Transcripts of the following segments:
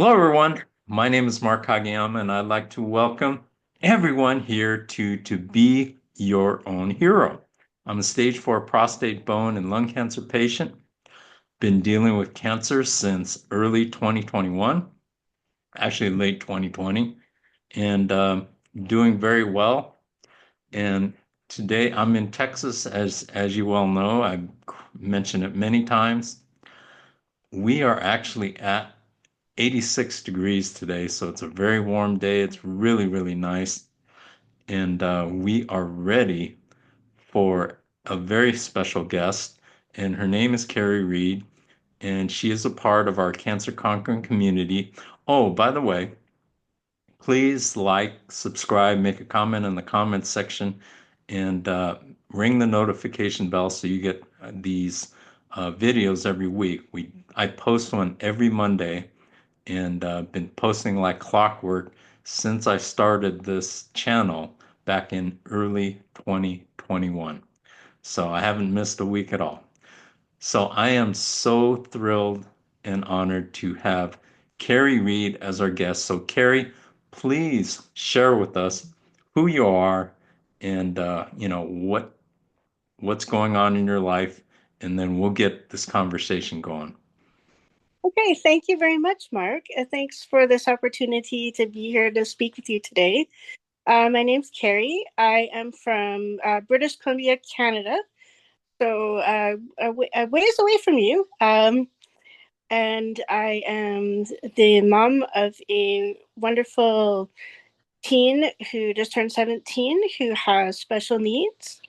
Hello, everyone. My name is Mark Kageyama, and I'd like to welcome everyone here to Be Your Own Hero. I'm a stage 4 prostate, bone, and lung cancer patient. Been dealing with cancer since early 2021, actually late 2020, and doing very well. And today I'm in Texas, as you well know. I've mentioned it many times. We are actually at 86 degrees today, so it's a very warm day. It's really, really nice. And we are ready for a very special guest. And her name is Kerri Reid, and she is a part of our Cancer Conquering community. Oh, by the way, please like, subscribe, make a comment in the comments section, and ring the notification bell so you get these videos every week. I post one every Monday and been posting like clockwork since I started this channel back in early 2021. So I haven't missed a week at all. So I am so thrilled and honored to have Kerri Reid as our guest. So Kerri, please share with us who you are and what's going on in your life, and then we'll get this conversation going. Okay, thank you very much, Mark. Thanks for this opportunity to be here to speak with you today. My name's Kerri. I am from British Columbia, Canada, so a ways away from you. And I am the mom of a wonderful teen who just turned 17 who has special needs.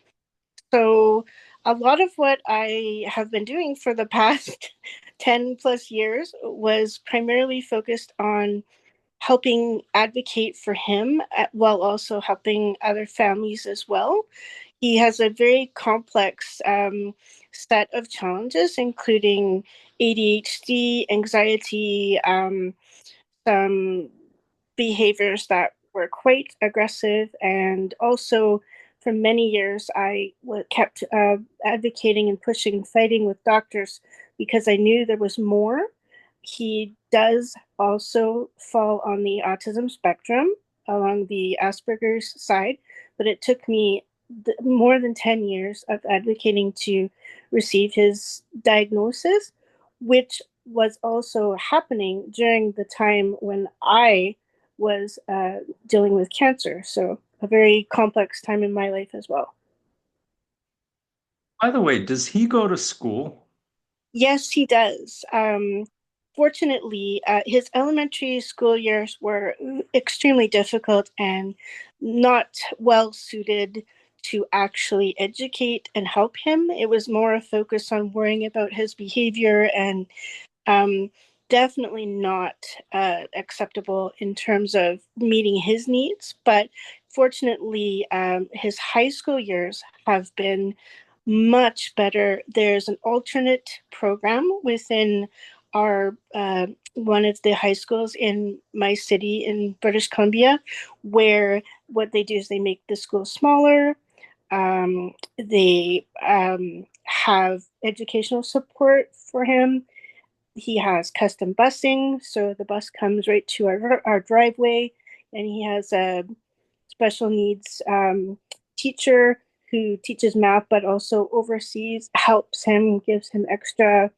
So, a lot of what I have been doing for the past 10 plus years was primarily focused on helping advocate for him while also helping other families as well. He has a very complex set of challenges, including ADHD, anxiety, some behaviors that were quite aggressive. And also, for many years, I kept advocating and pushing, fighting with doctors because I knew there was more. He does also fall on the autism spectrum along the Asperger's side, but it took me more than 10 years of advocating to receive his diagnosis, which was also happening during the time when I was dealing with cancer. So, a very complex time in my life as well. By the way, does he go to school? Yes, he does. Fortunately, his elementary school years were extremely difficult and not well suited to actually educate and help him. It was more a focus on worrying about his behavior and um, definitely not acceptable in terms of meeting his needs. But fortunately, his high school years have been much better. There's an alternate program within our one of the high schools in my city in British Columbia, where what they do is they make the school smaller. They have educational support for him. He has custom busing, so the bus comes right to our driveway, and he has a special needs teacher who teaches math but also oversees, helps him, gives him extra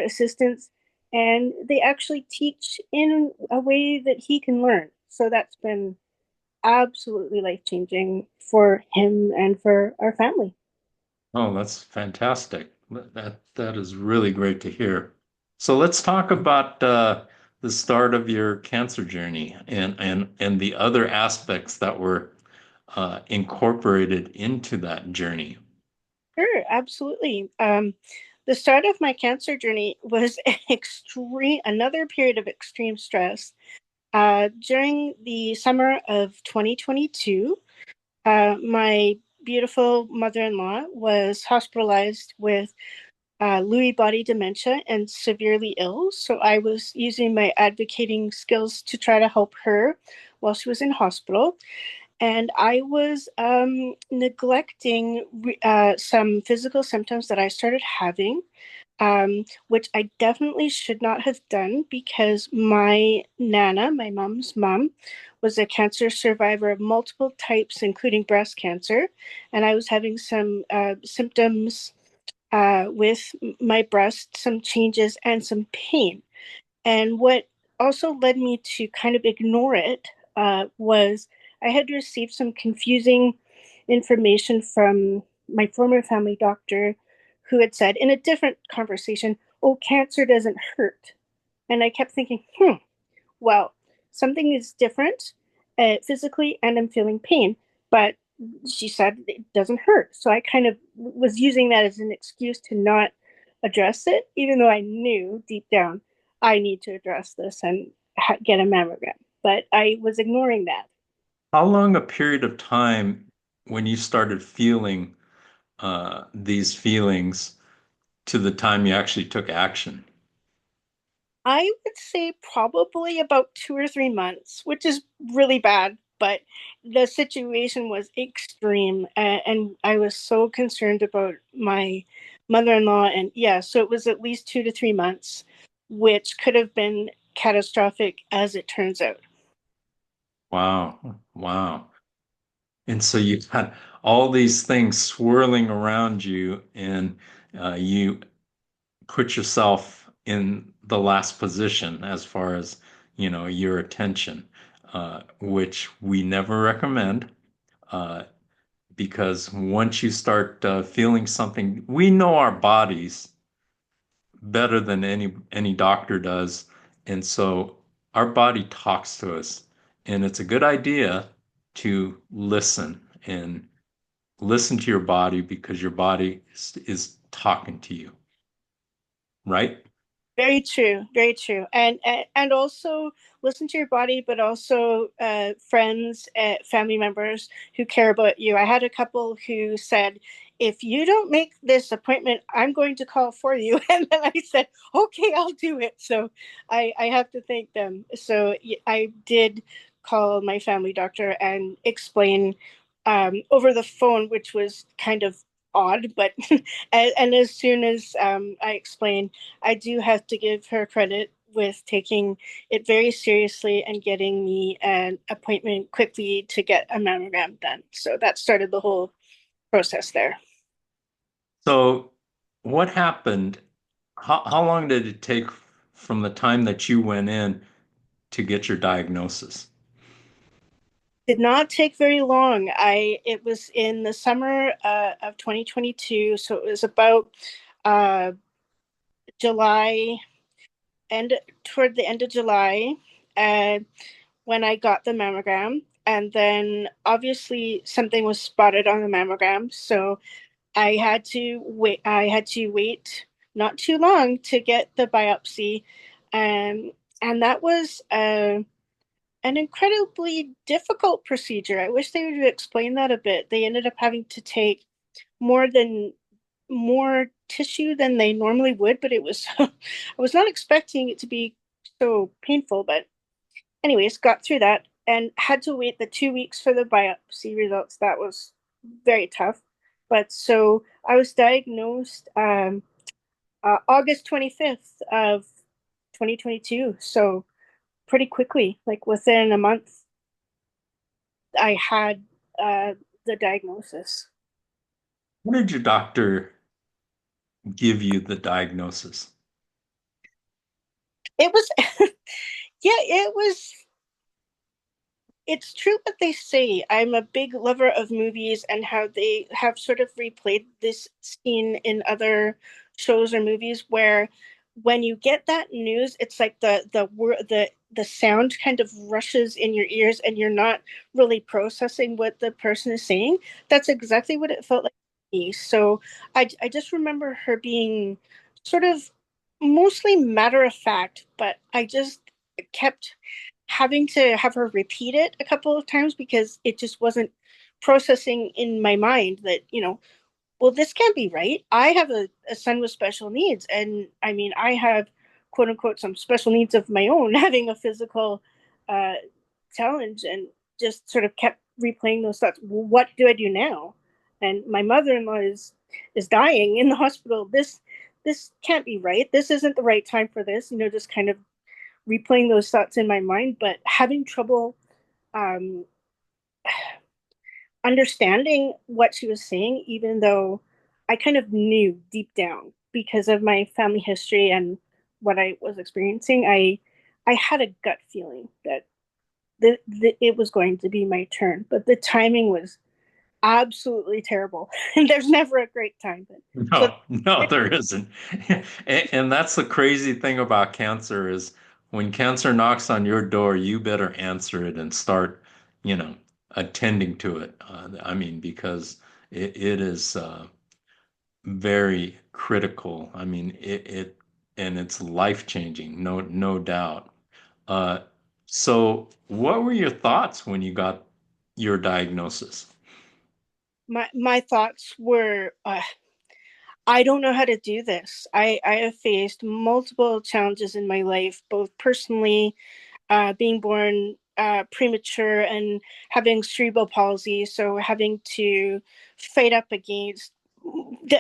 assistance, and they actually teach in a way that he can learn. So that's been absolutely life changing for him and for our family. Oh, that's fantastic. That is really great to hear. So let's talk about the start of your cancer journey and the other aspects that were incorporated into that journey. Sure, absolutely. The start of my cancer journey was another period of extreme stress. During the summer of 2022, my beautiful mother-in-law was hospitalized with Lewy body dementia and severely ill. So I was using my advocating skills to try to help her while she was in hospital. And I was neglecting some physical symptoms that I started having. which I definitely should not have done because my Nana, my mom's mom, was a cancer survivor of multiple types, including breast cancer. And I was having some symptoms with my breast, some changes, and some pain. And what also led me to kind of ignore it was I had received some confusing information from my former family doctor who had said in a different conversation, oh, cancer doesn't hurt. And I kept thinking, well, something is different physically and I'm feeling pain. But she said it doesn't hurt. So I kind of was using that as an excuse to not address it, even though I knew deep down I need to address this and get a mammogram. But I was ignoring that. How long a period of time when you started feeling these feelings to the time you actually took action? I would say probably about 2 or 3 months, which is really bad, but the situation was extreme. And I was so concerned about my mother in law. And yeah, so it was at least 2 to 3 months, which could have been catastrophic as it turns out. Wow. Wow. And so you had all these things swirling around you, and you put yourself in the last position as far as, your attention, which we never recommend, uh, because once you start feeling something, we know our bodies better than any doctor does, and so our body talks to us, and it's a good idea to listen to your body because your body is talking to you, right? Very true, very true, and also listen to your body, but also friends, family members who care about you. I had a couple who said, "If you don't make this appointment, I'm going to call for you." And then I said, "Okay, I'll do it." So I have to thank them. So I did call my family doctor and explain over the phone, which was kind of odd, but and as soon as I explained, I do have to give her credit with taking it very seriously and getting me an appointment quickly to get a mammogram done. So that started the whole process there. So what happened? How long did it take from the time that you went in to get your diagnosis? Did not take very long. I It was in the summer of 2022, so it was about uh, July, end toward the end of July, uh, when I got the mammogram. And then obviously something was spotted on the mammogram, so I had to wait. I had to wait not too long to get the biopsy, um, and that was an incredibly difficult procedure. I wish they would explain that a bit. They ended up having to take more than more tissue than they normally would, but it was I was not expecting it to be so painful. But anyways, got through that and had to wait the 2 weeks for the biopsy results. That was very tough. But so I was diagnosed August 25th of 2022. So pretty quickly, like within a month, I had the diagnosis. When did your doctor give you the diagnosis? It was, yeah, it was it's true what they say. I'm a big lover of movies and how they have sort of replayed this scene in other shows or movies where when you get that news, it's like the sound kind of rushes in your ears and you're not really processing what the person is saying. That's exactly what it felt like to me. So I just remember her being sort of mostly matter of fact, but I just kept having to have her repeat it a couple of times because it just wasn't processing in my mind that, well, this can't be right. I have a son with special needs. And I mean, I have quote unquote some special needs of my own, having a physical uh, challenge, and just sort of kept replaying those thoughts. Well, what do I do now? And my mother-in-law is dying in the hospital. this can't be right. This isn't the right time for this. Just kind of replaying those thoughts in my mind, but having trouble um, understanding what she was saying, even though I kind of knew deep down because of my family history and what I was experiencing. I had a gut feeling that it was going to be my turn, but the timing was absolutely terrible. And there's never a great time. But so No, no, there isn't. And that's the crazy thing about cancer is when cancer knocks on your door, you better answer it and start, you know, attending to it. I mean, because it is very critical. I mean, and it's life-changing, no doubt. Uh, so what were your thoughts when you got your diagnosis? my thoughts were, I don't know how to do this. I have faced multiple challenges in my life, both personally, being born premature and having cerebral palsy, so having to fight up against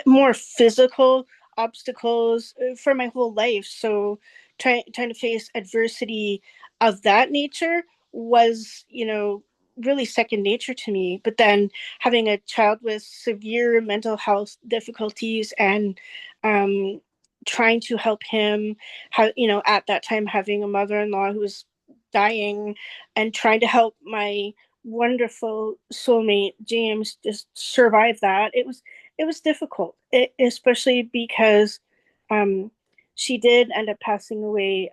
more physical obstacles for my whole life. So trying to face adversity of that nature was, really second nature to me. But then having a child with severe mental health difficulties and um, trying to help him, at that time having a mother-in-law who was dying, and trying to help my wonderful soulmate James just survive that. It was difficult, especially because um, she did end up passing away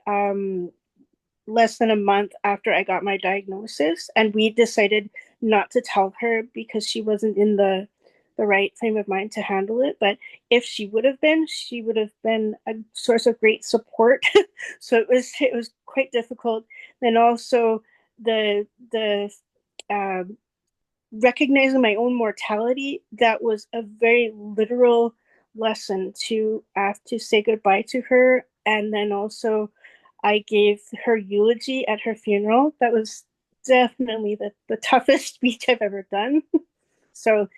less than a month after I got my diagnosis, and we decided not to tell her because she wasn't in the right frame of mind to handle it. But if she would have been a source of great support. So it was quite difficult. Then also the um, recognizing my own mortality, that was a very literal lesson to have to say goodbye to her. And then also, I gave her eulogy at her funeral. That was definitely the toughest speech I've ever done. So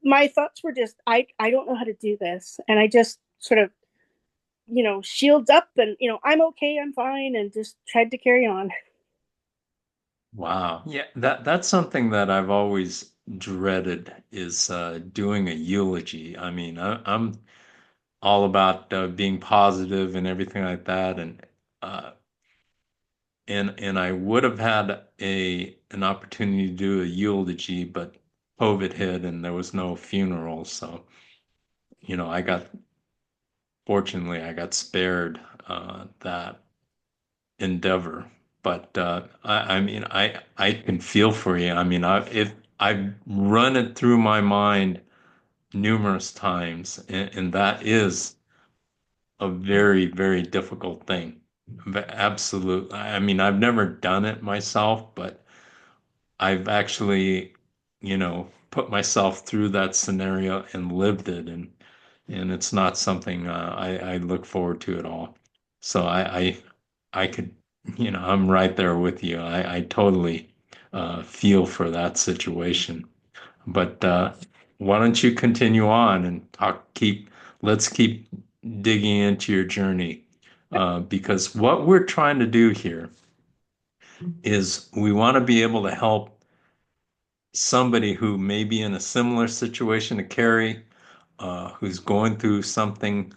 my thoughts were just, I don't know how to do this. And I just sort of, shields up and, I'm okay, I'm fine, and just tried to carry on. Wow. Yeah, that's something that I've always dreaded is doing a eulogy. I mean, I'm all about being positive and everything like that, uh, and I would have had an opportunity to do a eulogy, but COVID hit and there was no funeral, so I got fortunately I got spared that endeavor. But I mean, I can feel for you. I mean, I've run it through my mind numerous times, and that is a very, very difficult thing. Absolutely. I mean, I've never done it myself, but I've actually, put myself through that scenario and lived it, and it's not something I look forward to at all. So I could, I'm right there with you. I totally feel for that situation. But why don't you continue on and let's keep digging into your journey. Because what we're trying to do here is we want to be able to help somebody who may be in a similar situation to Kerri, who's going through something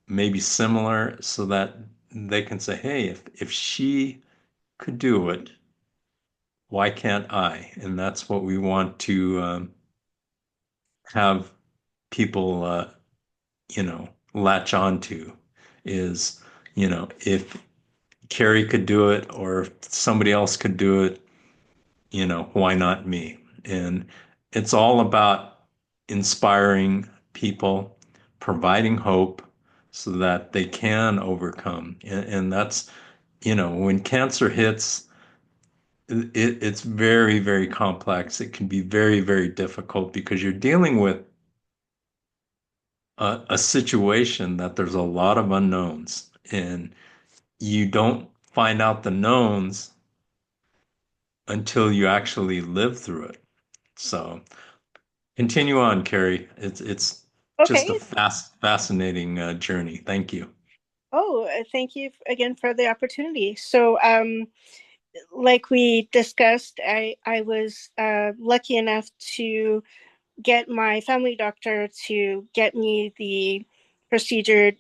maybe similar so that they can say, hey, if she could do it, why can't I? And that's what we want to have people, latch onto is, if Kerri could do it or if somebody else could do it, why not me? And it's all about inspiring people, providing hope so that they can overcome. And that's, when cancer hits, it's very, very complex. It can be very, very difficult because you're dealing with a situation that there's a lot of unknowns and you don't find out the knowns until you actually live through it. So continue on, Kerri. It's Just a Okay. fascinating journey. Thank you. Oh, thank you again for the opportunity. So, like we discussed, I was lucky enough to get my family doctor to get me the procedure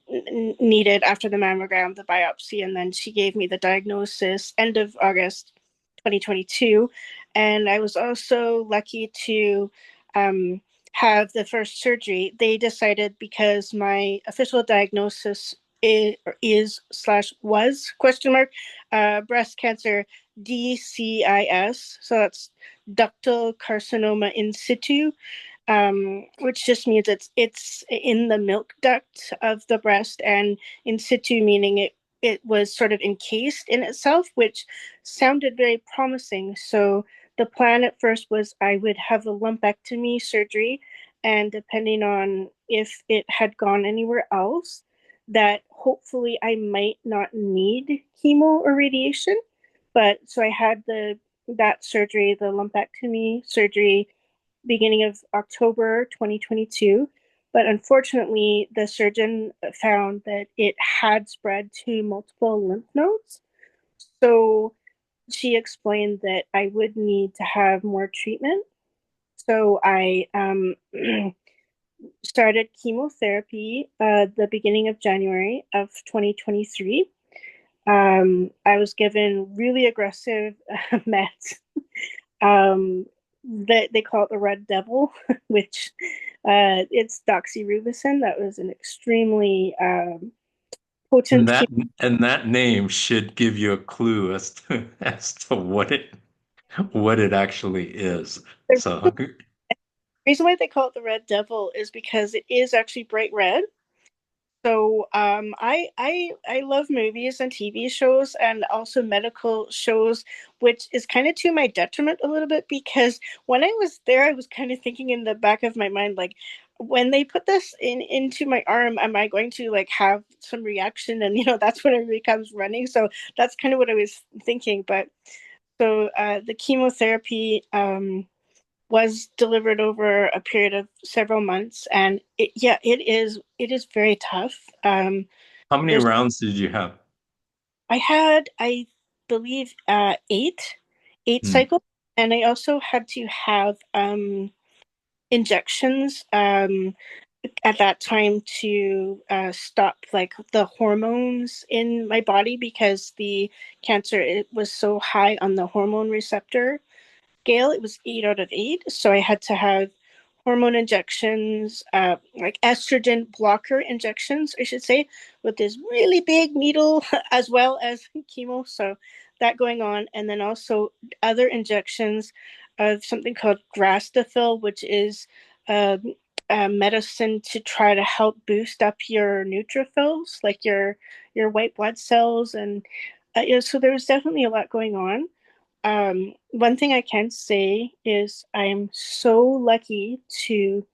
needed after the mammogram, the biopsy, and then she gave me the diagnosis end of August 2022. And I was also lucky to um, have the first surgery. They decided because my official diagnosis is slash was question mark breast cancer DCIS, so that's ductal carcinoma in situ, which just means it's in the milk duct of the breast, and in situ meaning it was sort of encased in itself, which sounded very promising. So the plan at first was I would have a lumpectomy surgery, and depending on if it had gone anywhere else, that hopefully I might not need chemo or radiation. But so I had the that surgery, the lumpectomy surgery, beginning of October 2022. But unfortunately, the surgeon found that it had spread to multiple lymph nodes. So she explained that I would need to have more treatment. So I started chemotherapy the beginning of January of 2023. I was given really aggressive meds, that they call it the Red Devil, which it's doxorubicin. That was an extremely And potent that name should give you a clue as to what it actually is. The So, reason why they call it the Red Devil is because it is actually bright red. So I love movies and TV shows and also medical shows, which is kind of to my detriment a little bit because when I was there, I was kind of thinking in the back of my mind, like, when they put this into my arm, am I going to like have some reaction? And that's when it becomes running. So that's kind of what I was thinking. But so the chemotherapy was delivered over a period of several months, and it is very tough. how many There's rounds did you have? I had, I believe, eight Hmm. cycles, and I also had to have injections at that time to stop like the hormones in my body because the cancer, it was so high on the hormone receptor scale. It was 8 out of 8. So I had to have hormone injections, like estrogen blocker injections, I should say, with this really big needle, as well as chemo. So that going on. And then also other injections of something called Grastafil, which is a medicine to try to help boost up your neutrophils, like your white blood cells. And so there was definitely a lot going on. One thing I can say is I'm so lucky to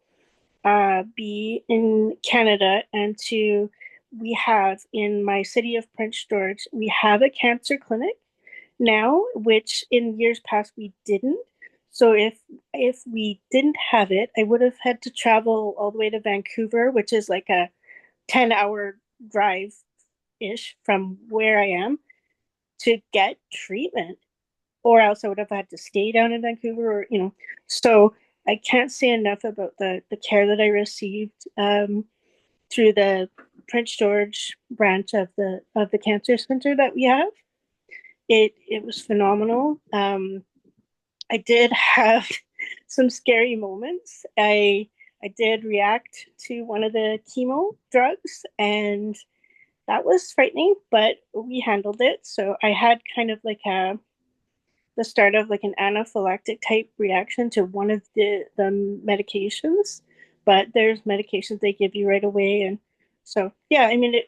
be in Canada and to we have in my city of Prince George, we have a cancer clinic now, which in years past we didn't. So if we didn't have it, I would have had to travel all the way to Vancouver, which is like a 10-hour drive ish from where I am to get treatment, or else I would have had to stay down in Vancouver, or. So I can't say enough about the care that I received through the Prince George branch of the cancer center that we have. It was phenomenal. I did have some scary moments. I did react to one of the chemo drugs, and that was frightening, but we handled it. So I had kind of like the start of like an anaphylactic type reaction to one of the medications, but there's medications they give you right away. And so yeah, I mean,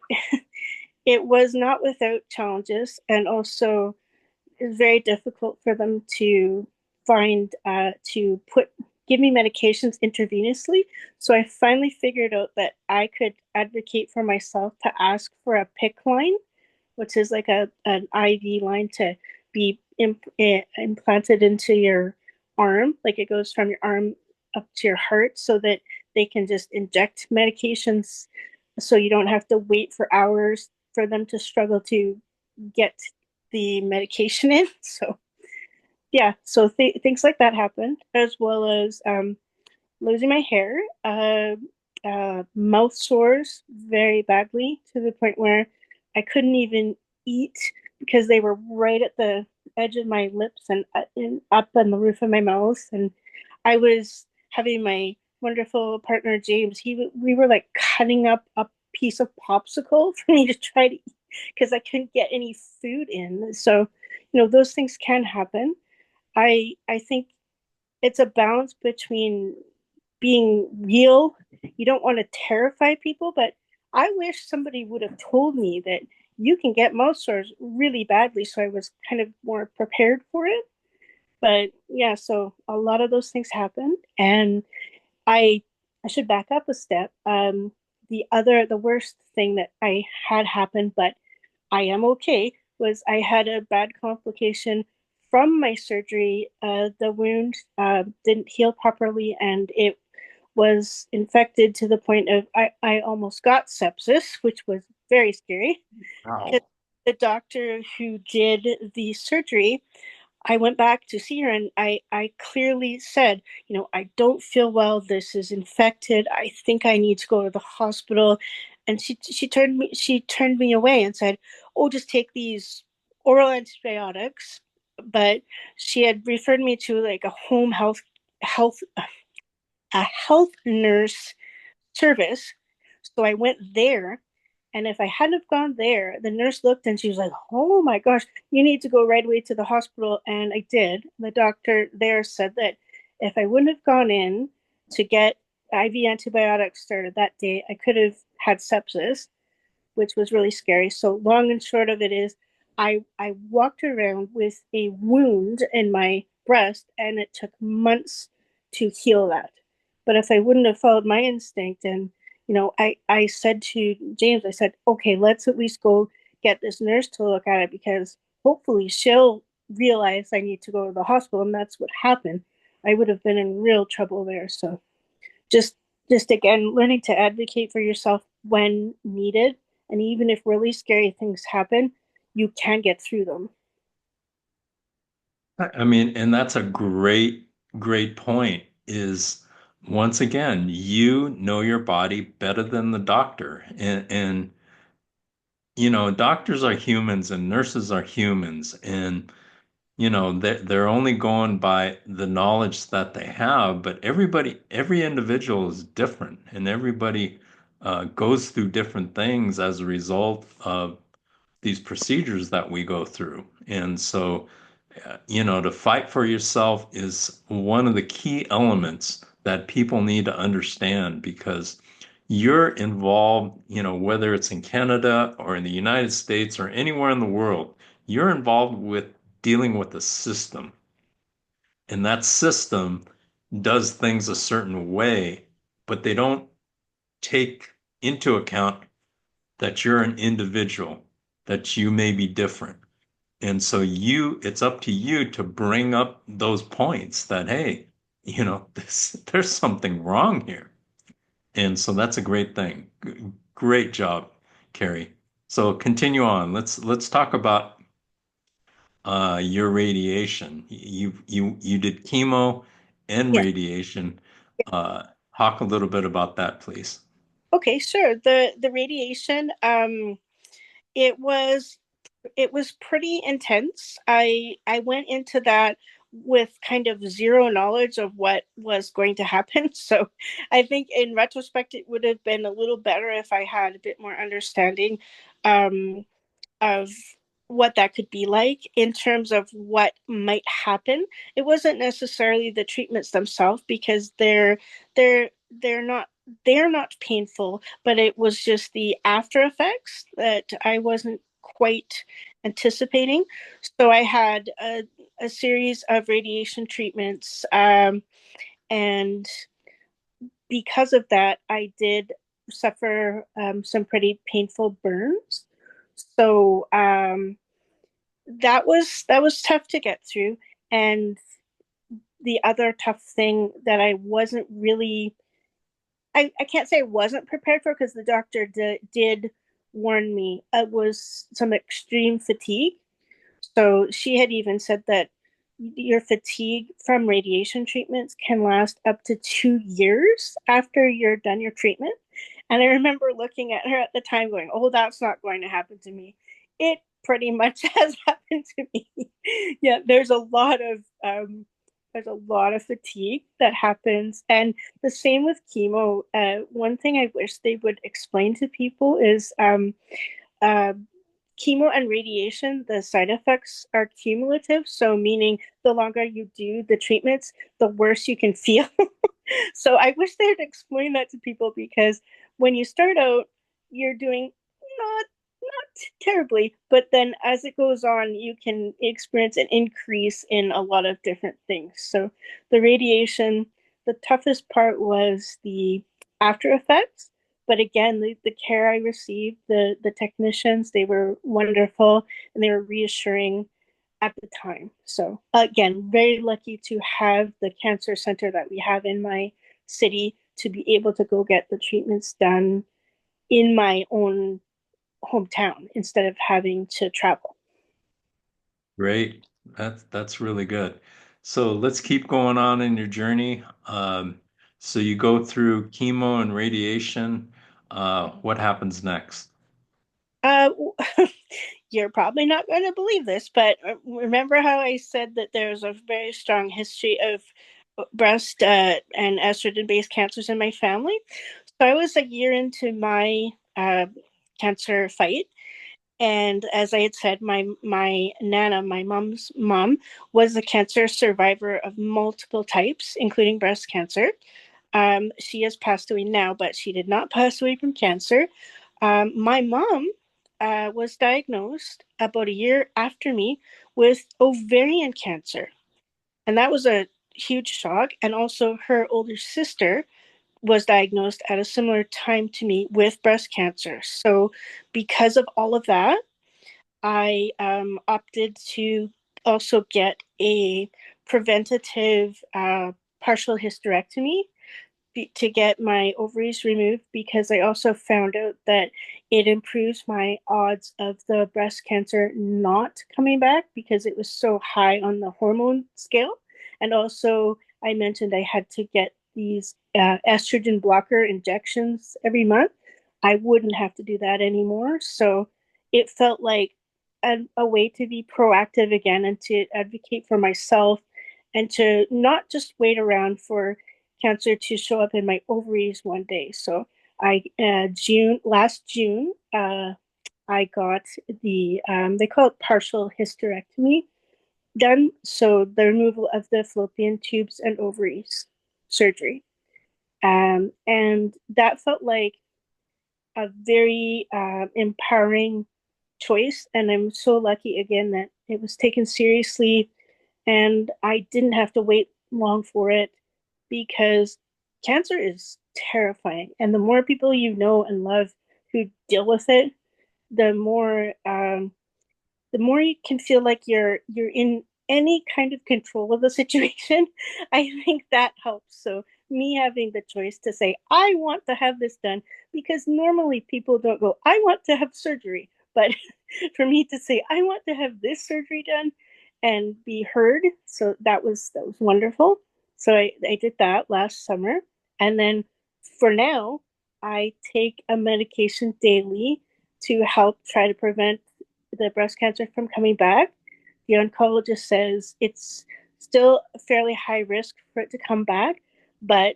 it was not without challenges, and also it's very difficult for them to find to put give me medications intravenously. So I finally figured out that I could advocate for myself to ask for a PIC line, which is like an IV line to be implanted into your arm. Like it goes from your arm up to your heart so that they can just inject medications so you don't have to wait for hours for them to struggle to get the medication in. So yeah, so things like that happened, as well as losing my hair, mouth sores very badly to the point where I couldn't even eat because they were right at the edge of my lips and up on the roof of my mouth. And I was having my wonderful partner James. We were like cutting up a piece of popsicle for me to try to eat because I couldn't get any food in. So, those things can happen. I think it's a balance between being real. You don't want to terrify people, but I wish somebody would have told me that you can get mouth sores really badly, so I was kind of more prepared for it. But yeah, so a lot of those things happened, and I I should back up a step. The worst thing that I had happen, but I am okay, was I had a bad complication from my surgery. The wound didn't heal properly, and it was infected to the point of I almost got sepsis, which was very scary because Wow. the doctor who did the surgery, I went back to see her and I clearly said, I don't feel well. This is infected. I think I need to go to the hospital. And she turned me away and said, "Oh, just take these oral antibiotics." But she had referred me to like a home health a health nurse service. So I went there. And if I hadn't have gone there, the nurse looked and she was like, "Oh my gosh, you need to go right away to the hospital." And I did. The doctor there said that if I wouldn't have gone in to get IV antibiotics started that day, I could have had sepsis, which was really scary. So long and short of it is I walked around with a wound in my breast and it took months to heal that. But if I wouldn't have followed my instinct and I said to James, I said, "Okay, let's at least go get this nurse to look at it because hopefully she'll realize I need to go to the hospital." And that's what happened. I would have been in real trouble there. So just just again learning to advocate for yourself when needed, and even if really scary things happen, you can get through them. I mean, and that's a great, great point is once again, you know your body better than the doctor. And doctors are humans and nurses are humans. And, they're only going by the knowledge that they have, but every individual is different and everybody goes through different things as a result of these procedures that we go through. And so, to fight for yourself is one of the key elements that people need to understand because you're involved, whether it's in Canada or in the United States or anywhere in the world, you're involved with dealing with a system. And that system does things a certain way, but they don't take into account that you're an individual, that you may be different. And so it's up to you to bring up those points that, hey, there's something wrong here. And so that's a great thing. Great job, Kerri. So continue on. Let's talk about your radiation. You did chemo and Yes. radiation. Talk a little bit about that, please. Okay, sure. The radiation, it was it was pretty intense. I went into that with kind of zero knowledge of what was going to happen. So I think in retrospect it would have been a little better if I had a bit more understanding. Um, of what that could be like in terms of what might happen. It wasn't necessarily the treatments themselves because they're they're not they're not painful, but it was just the after effects that I wasn't quite anticipating. So I had a series of radiation treatments, and because of that, I did suffer some pretty painful burns. So that was tough to get through. And the other tough thing that I wasn't really I can't say I wasn't prepared for because the doctor did warn me it was some extreme fatigue. So she had even said that your fatigue from radiation treatments can last up to 2 years after you're done your treatment. And I remember looking at her at the time going, oh, that's not going to happen to me. It pretty much has happened to me. Yeah, there's a lot of fatigue that happens. And the same with chemo. One thing I wish they would explain to people is uh, chemo and radiation, the side effects are cumulative. So, meaning the longer you do the treatments, the worse you can feel. So, I wish they would explain that to people because when you start out, you're doing not terribly, but then as it goes on, you can experience an increase in a lot of different things. So, the radiation, the toughest part was the after effects, but again, the care I received, the technicians, they were wonderful and they were reassuring at the time. So again, very lucky to have the cancer center that we have in my city to be able to go get the treatments done in my own hometown instead of having to travel. Great. That's really good. So let's keep going on in your journey. So you go through chemo and radiation. What happens next? Uh, you're probably not going to believe this, but remember how I said that there's a very strong history of breast and estrogen based cancers in my family? So I was a year into my cancer fight. And as I had said, my nana, my mom's mom, was a cancer survivor of multiple types, including breast cancer. She has passed away now, but she did not pass away from cancer. My mom was diagnosed about a year after me with ovarian cancer, and that was a huge shock. And also, her older sister was diagnosed at a similar time to me with breast cancer. So, because of all of that, I opted to also get a preventative partial hysterectomy to get my ovaries removed because I also found out that it improves my odds of the breast cancer not coming back because it was so high on the hormone scale. And also, I mentioned I had to get these estrogen blocker injections every month. I wouldn't have to do that anymore. So it felt like a way to be proactive again and to advocate for myself and to not just wait around for cancer to show up in my ovaries one day. So I June last June I got the they call it partial hysterectomy done. So the removal of the fallopian tubes and ovaries surgery, and that felt like a very empowering choice. And I'm so lucky again that it was taken seriously and I didn't have to wait long for it because cancer is terrifying. And the more people you know and love who deal with it, the more the more you can feel like you're in any kind of control of the situation. I think that helps. So me having the choice to say I want to have this done because normally people don't go I want to have surgery, but for me to say I want to have this surgery done and be heard, so that was wonderful. So I did that last summer, and then for now I take a medication daily to help try to prevent the breast cancer from coming back. The oncologist says it's still fairly high risk for it to come back, but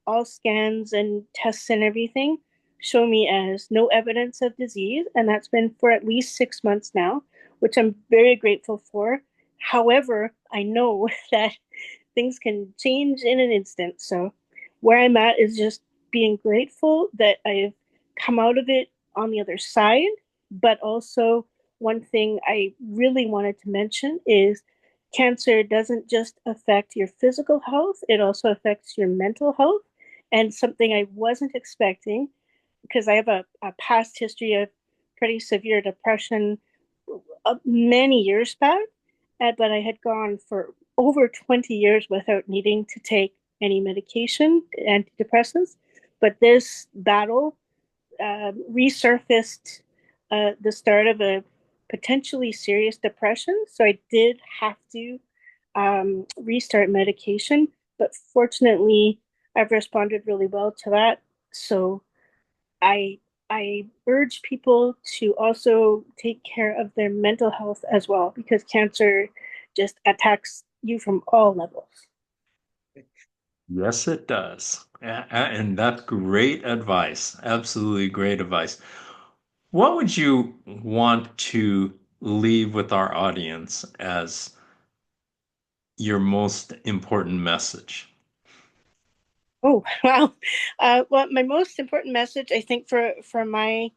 all scans and tests and everything show me as no evidence of disease, and that's been for at least 6 months now, which I'm very grateful for. However, I know that things can change in an instant. So, where I'm at is just being grateful that I've come out of it on the other side. But also, one thing I really wanted to mention is cancer doesn't just affect your physical health, it also affects your mental health. And something I wasn't expecting because I have a past history of pretty severe depression many years back, but I had gone for over 20 years without needing to take any medication, antidepressants. But this battle resurfaced the start of a potentially serious depression. So I did have to restart medication, but fortunately, I've responded really well to that. So I I urge people to also take care of their mental health as well because cancer just attacks you from all levels. Yes, it does. And that's great advice. Absolutely great advice. What would you want to leave with our audience as your most important message? Oh, wow. Well, my most important message, I think, for my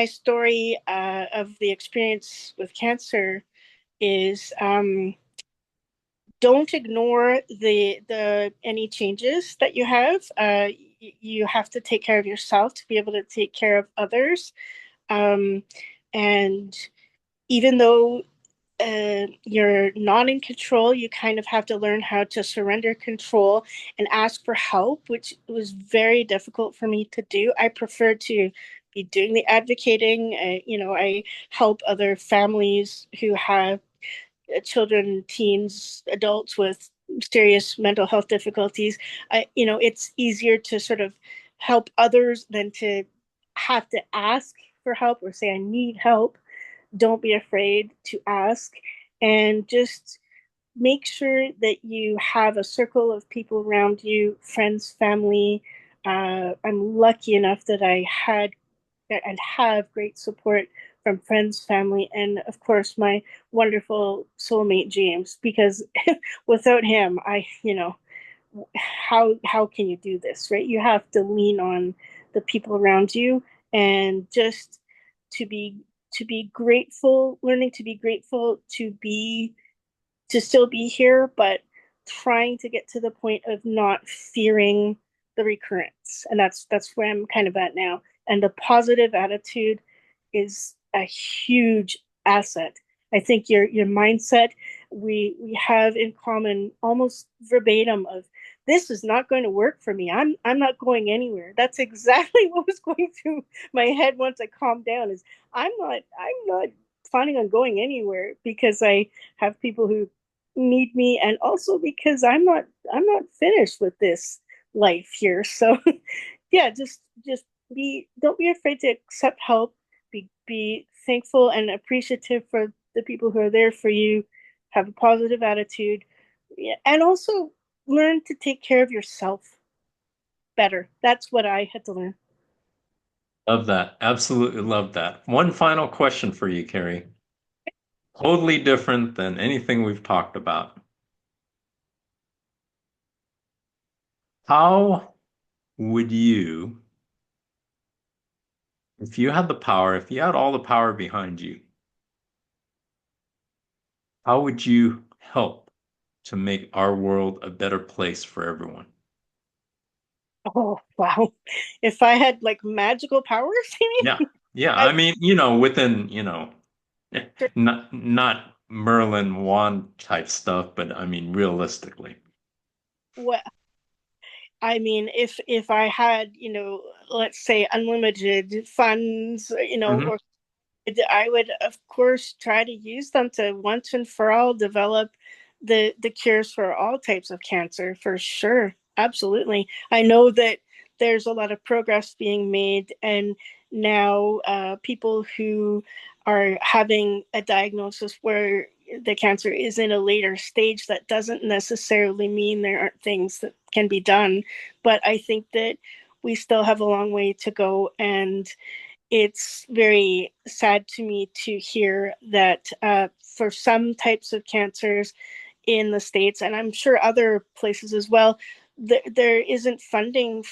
story of the experience with cancer is don't ignore the any changes that you have. You have to take care of yourself to be able to take care of others. Um, and even though you're not in control, you kind of have to learn how to surrender control and ask for help, which was very difficult for me to do. I prefer to be doing the advocating. I help other families who have children, teens, adults with serious mental health difficulties. It's easier to sort of help others than to have to ask for help or say, I need help. Don't be afraid to ask, and just make sure that you have a circle of people around you, friends, family. I'm lucky enough that I had and have great support from friends, family, and of course my wonderful soulmate James. Because without him, how can you do this, right? You have to lean on the people around you, and just to be to be grateful, learning to be grateful, to still be here, but trying to get to the point of not fearing the recurrence. And that's where I'm kind of at now. And the positive attitude is a huge asset. I think your mindset, we have in common almost verbatim of, this is not going to work for me. I'm not going anywhere. That's exactly what was going through my head once I calmed down, is I'm not planning on going anywhere, because I have people who need me, and also because I'm not finished with this life here. So yeah, just be don't be afraid to accept help. Be thankful and appreciative for the people who are there for you. Have a positive attitude. Yeah, and also learn to take care of yourself better. That's what I had to learn. Love that. Absolutely love that. One final question for you, Kerri. Totally different than anything we've talked about. How would you, if you had the power, if you had all the power behind you, how would you help to make our world a better place for everyone? Oh, wow. If I had like magical powers, you Yeah. mean? Yeah. I I mean, within, not Merlin wand type stuff, but I mean, realistically. well, I mean, if I had, let's say unlimited funds, Hmm. or I would, of course, try to use them to once and for all develop the cures for all types of cancer, for sure. Absolutely. I know that there's a lot of progress being made, and now people who are having a diagnosis where the cancer is in a later stage, that doesn't necessarily mean there aren't things that can be done. But I think that we still have a long way to go, and it's very sad to me to hear that for some types of cancers in the States, and I'm sure other places as well, there isn't funding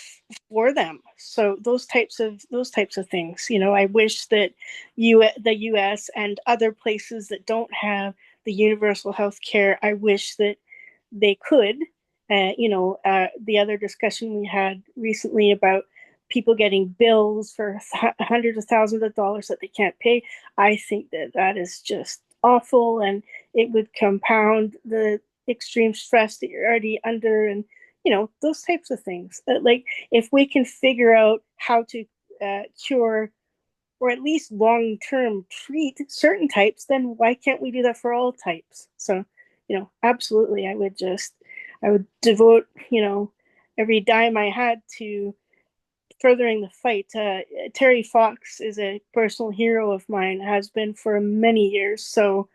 for them. So those types of things, I wish that the US and other places that don't have the universal health care, I wish that they could. The other discussion we had recently about people getting bills for hundreds of thousands of dollars that they can't pay. I think that that is just awful, and it would compound the extreme stress that you're already under. And those types of things. Like if we can figure out how to cure or at least long term treat certain types, then why can't we do that for all types? So, absolutely, I would devote, every dime I had to furthering the fight. Terry Fox is a personal hero of mine, has been for many years. So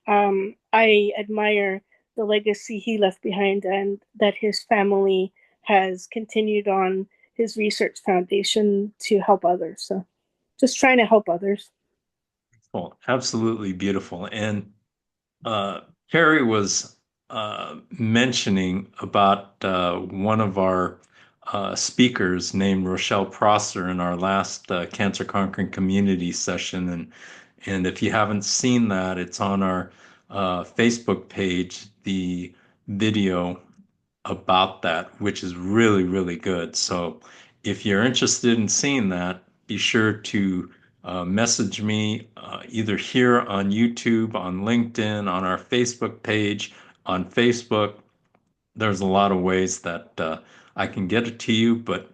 I admire the legacy he left behind and that his family has continued on his research foundation to help others. So just trying to help others. Well, absolutely beautiful. And Kerri was mentioning about one of our speakers named Rochelle Prosser in our last Cancer Conquering Community session. And if you haven't seen that, it's on our Facebook page, the video about that, which is really, really good. So if you're interested in seeing that, be sure to message me either here on YouTube, on LinkedIn, on our Facebook page, on Facebook. There's a lot of ways that I can get it to you. But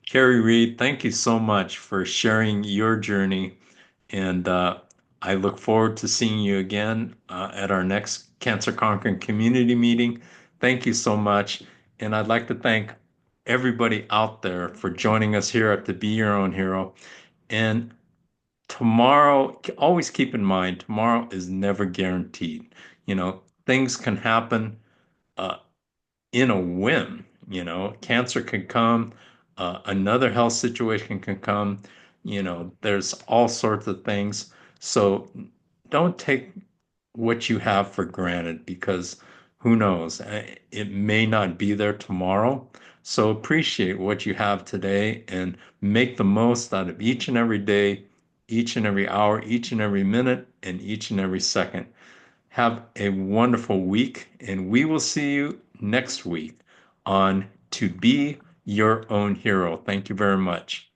Kerri Reid, thank you so much for sharing your journey. And I look forward to seeing you again at our next Cancer Conquering Community meeting. Thank you so much. And I'd like to thank everybody out there for joining us here at the Be Your Own Hero. And tomorrow, always keep in mind, tomorrow is never guaranteed. Things can happen uh, in a whim. Cancer can come, another health situation can come. There's all sorts of things. So don't take what you have for granted because who knows? It may not be there tomorrow. So appreciate what you have today and make the most out of each and every day, each and every hour, each and every minute, and each and every second. Have a wonderful week, and we will see you next week on To Be Your Own Hero. Thank you very much.